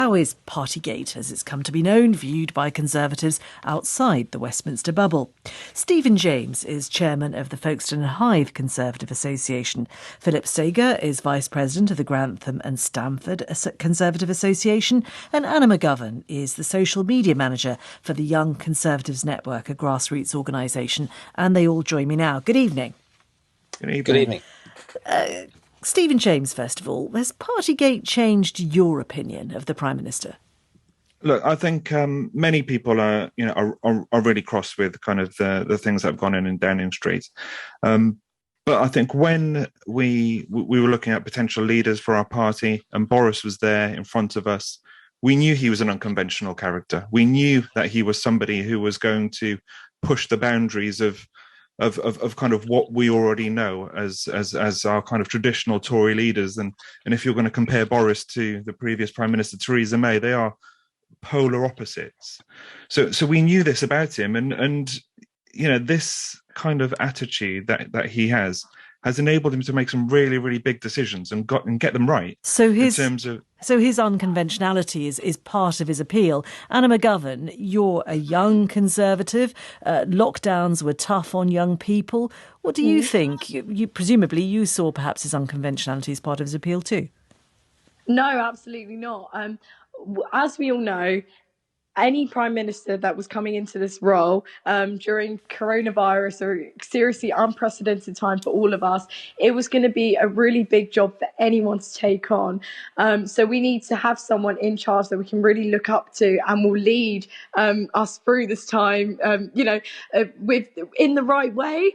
How is Partygate, as it's come to be known, viewed by Conservatives outside the Westminster bubble? Stephen James is chairman of the Folkestone and Hythe Conservative Association. Philip Sagar is vice president of the Grantham and Stanford Conservative Association. And Anna McGovern is the social media manager for the Young Conservatives Network, a grassroots organisation. And they all join me now. Good evening. Good evening. Good evening. Stephen James, first of all, has Partygate changed your opinion of the Prime Minister? Look, I think many people are really cross with kind of the things that have gone in Downing Street. But I think when we were looking at potential leaders for our party and Boris was there in front of us, we knew he was an unconventional character. We knew that he was somebody who was going to push the boundaries of kind of what we already know as our kind of traditional Tory leaders. And if you're going to compare Boris to the previous Prime Minister, Theresa May, they are polar opposites. So we knew this about him. And this kind of attitude that he has enabled him to make some really, really big decisions and get them right. So his unconventionality is part of his appeal. Anna McGovern, you're a young Conservative. Lockdowns were tough on young people. What do you think? You presumably you saw perhaps his unconventionality as part of his appeal too. No, absolutely not. As we all know, any Prime Minister that was coming into this role during coronavirus or seriously unprecedented time for all of us, it was going to be a really big job for anyone to take on. So we need to have someone in charge that we can really look up to and will lead us through this time, in the right way.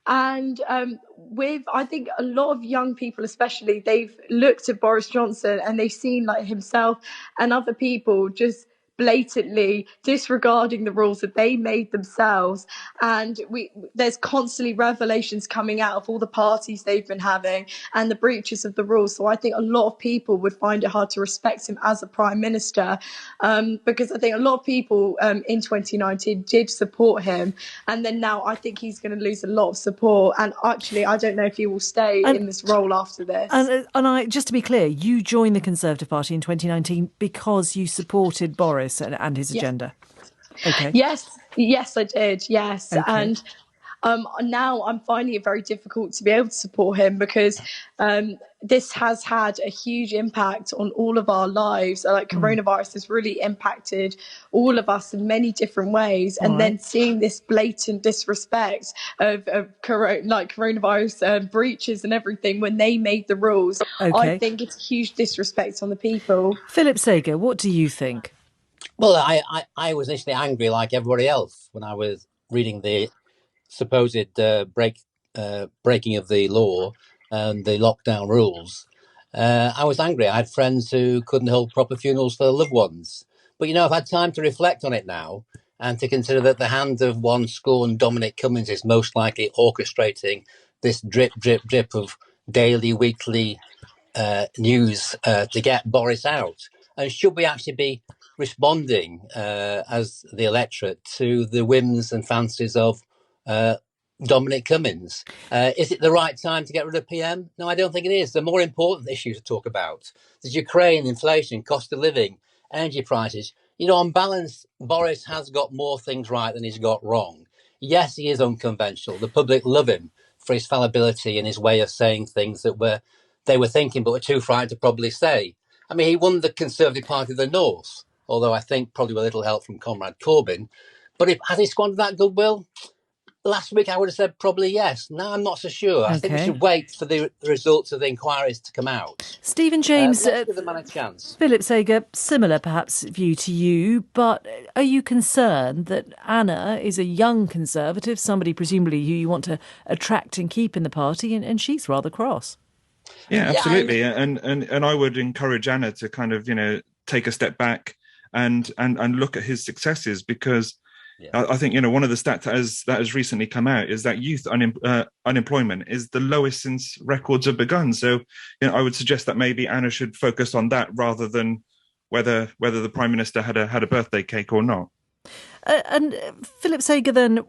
And I think a lot of young people, especially, they've looked at Boris Johnson and they've seen like himself and other people just blatantly disregarding the rules that they made themselves, and there's constantly revelations coming out of all the parties they've been having and the breaches of the rules. So I think a lot of people would find it hard to respect him as a Prime Minister, because I think a lot of people in 2019 did support him, and then now I think he's going to lose a lot of support, and actually I don't know if he will stay in this role after this. And just to be clear, you joined the Conservative Party in 2019 because you supported Boris and his agenda. Okay. Yes, I did. Yes. Okay. And now I'm finding it very difficult to be able to support him because this has had a huge impact on all of our lives. Like coronavirus has really impacted all of us in many different ways. And then seeing this blatant disrespect of coronavirus breaches and everything when they made the rules, I think it's a huge disrespect on the people. Philip Sagar, what do you think? Well, I was initially angry like everybody else when I was reading the supposed breaking of the law and the lockdown rules. I was angry. I had friends who couldn't hold proper funerals for their loved ones. But, I've had time to reflect on it now and to consider that the hand of one scorned Dominic Cummings is most likely orchestrating this drip, drip, drip of daily, weekly news to get Boris out. And should we actually be responding as the electorate to the whims and fancies of Dominic Cummings? Is it the right time to get rid of PM? No, I don't think it is. There are more important issues to talk about. There's Ukraine, inflation, cost of living, energy prices. On balance, Boris has got more things right than he's got wrong. Yes, he is unconventional. The public love him for his fallibility and his way of saying things that they were thinking but were too frightened to probably say. I mean, he won the Conservative Party of the North, although I think probably with a little help from Comrade Corbyn. But has he squandered that goodwill? Last week I would have said probably yes. Now I'm not so sure. I think we should wait for the results of the inquiries to come out. Stephen James, let's give the man a chance. Philip Sagar, similar perhaps view to you, but are you concerned that Anna is a young Conservative, somebody presumably who you want to attract and keep in the party, and she's rather cross? Yeah, absolutely. And I would encourage Anna to kind of, take a step back and look at his successes, because I think, one of the stats that has recently come out is that youth unemployment is the lowest since records have begun. So, I would suggest that maybe Anna should focus on that rather than whether the Prime Minister had a birthday cake or not. And Philip Sagar, then,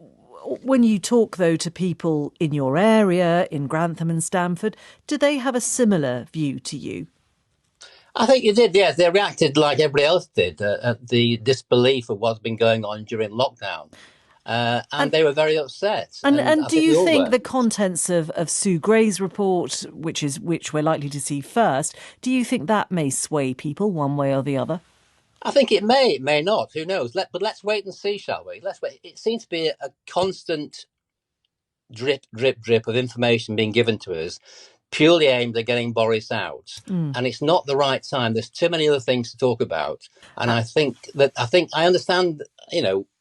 when you talk, though, to people in your area, in Grantham and Stanford, do they have a similar view to you? I think it did, yes. They reacted like everybody else did at the disbelief of what's been going on during lockdown. And And they were very upset. And and I do think you we all think were. the contents of Sue Gray's report, which we're likely to see first, do you think that may sway people one way or the other? I think it may not. Who knows? But let's wait and see, shall we? Let's wait. It seems to be a constant drip, drip, drip of information being given to us, purely aimed at getting Boris out. And it's not the right time. There's too many other things to talk about. And I think I understand,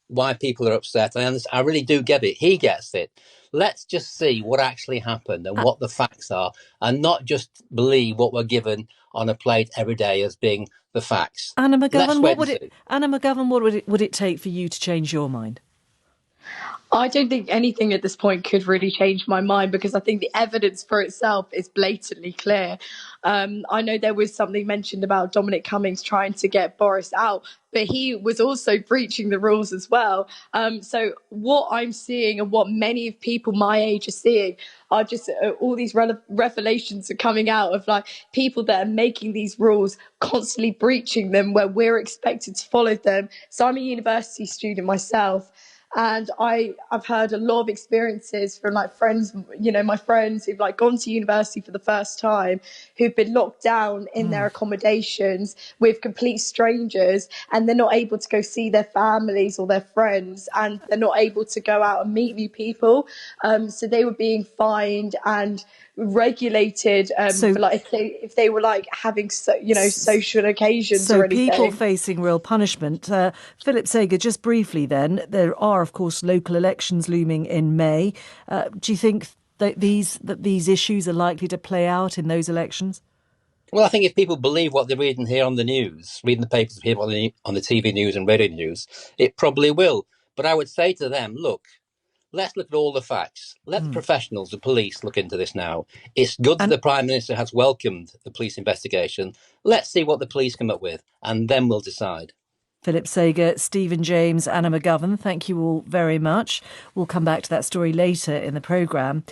why people are upset. I really do get it. He gets it. Let's just see what actually happened and what the facts are, and not just believe what we're given on a plate every day as being the facts. Anna Let's McGovern, wait and see. what would it take for you to change your mind? I don't think anything at this point could really change my mind, because I think the evidence for itself is blatantly clear. I know there was something mentioned about Dominic Cummings trying to get Boris out, but he was also breaching the rules as well. So what I'm seeing, and what many of people my age are seeing, are just all these revelations are coming out of like people that are making these rules, constantly breaching them where we're expected to follow them. So I'm a university student myself. And I've heard a lot of experiences from like friends, my friends who've like gone to university for the first time, who've been locked down in their accommodations with complete strangers, and they're not able to go see their families or their friends, and they're not able to go out and meet new people. So they were being fined and regulated So for like if they were like having social occasions So or people anything. facing real punishment. Philip Sagar, just briefly then, there are, of course, local elections looming in May. Do you think that these issues are likely to play out in those elections? Well, I think if people believe what they're reading here on the news, reading the papers here on the TV news and radio news, it probably will. But I would say to them, look, let's look at all the facts. Let the professionals, the police, look into this now. It's good that And the Prime Minister has welcomed the police investigation. Let's see what the police come up with, and then we'll decide. Philip Sagar, Stephen James, Anna McGovern, thank you all very much. We'll come back to that story later in the programme.